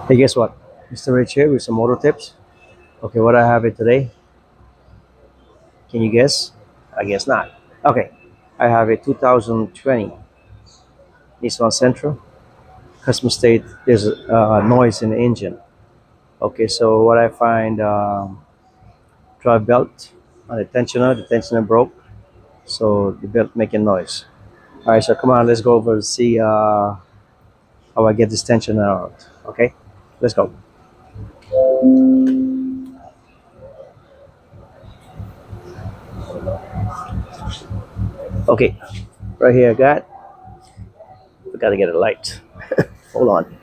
Hey, guess what? Mr. Rich here with some motor tips. Okay, what I have it today? Can you guess? I guess not. Okay, I have a 2020 Nissan Sentra. Customer state there's noise in the engine. Okay, so what I find, drive belt on the tensioner broke, so the belt making noise. All right, so come on, let's go over and see how I get this tensioner out. Okay, let's go. Okay, right here I got. We gotta get a light. Hold on.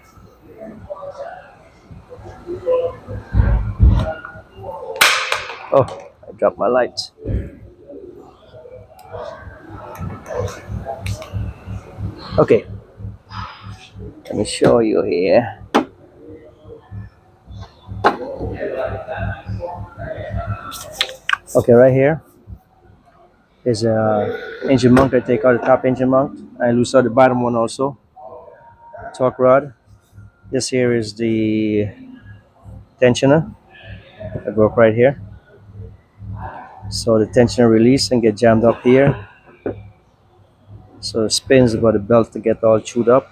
Oh, I dropped my light. Okay, let me show you here. Okay, right here is a engine mount. I take out the top engine mount. I loose out the bottom one also. Torque rod. This here is the tensioner. I broke right here. So the tensioner release and get jammed up here. So it spins about the belt to get all chewed up.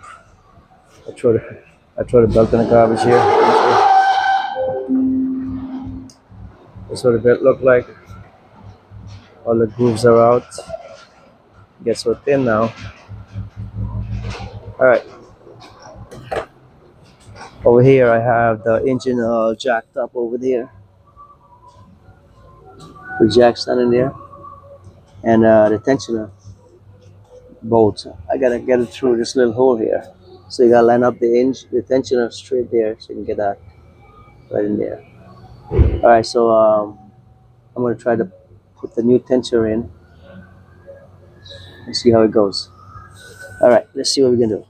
I throw the belt in the garbage here. That's what the belt look like. All the grooves are out. Gets so thin now. All right. Over here I have the engine jacked up over there. The jack standing there, and the tensioner bolt. I gotta get it through this little hole here. So you gotta line up the tensioner straight there, so you can get that right in there. All right, so I'm gonna try to put the new tensioner in and see how it goes. All right, let's see what we can do.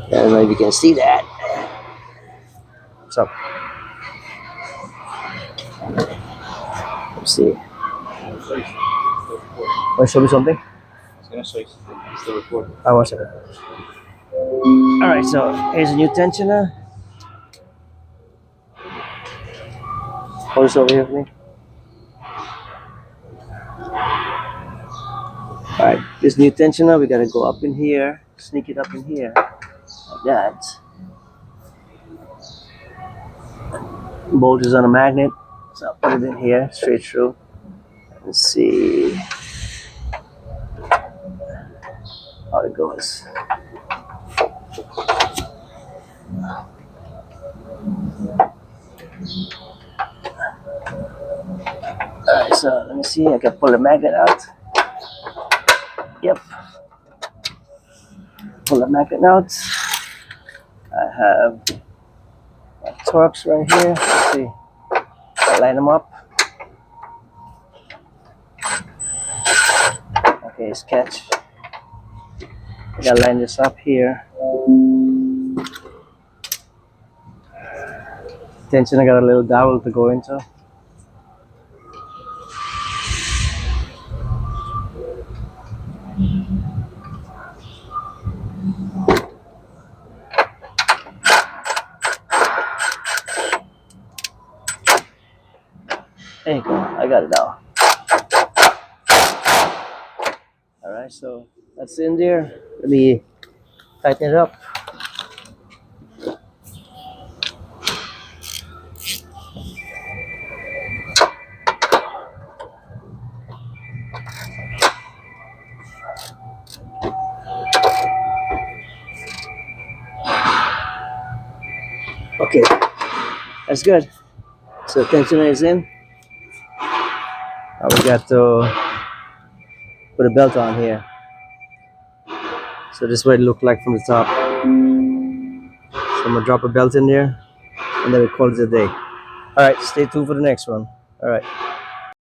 I don't know if you can see that. What's up? Let's see. Want to show me something? It's gonna show you it's still recording. I want to. All right, so here's a new tensioner. Hold this over here for me. All right, this new tensioner, we gotta go up in here, sneak it up in here, like that. Bolt is on a magnet, so I'll put it in here, straight through. Let's see how it goes. Alright, so let me see, I can pull the magnet out. Yep. Pull the magnet out. I have my torques right here. Let's see. I line them up. Okay, sketch. I gotta line this up here. Tension, I got a little dowel to go into. There you go, I got it now. Alright, so that's in there. Let me tighten it up. Okay, that's good. So the tensioner is in. Now we got to put a belt on here. So this is what it looked like from the top. So I'm gonna drop a belt in there, and then we call it a day. All right, stay tuned for the next one. All right.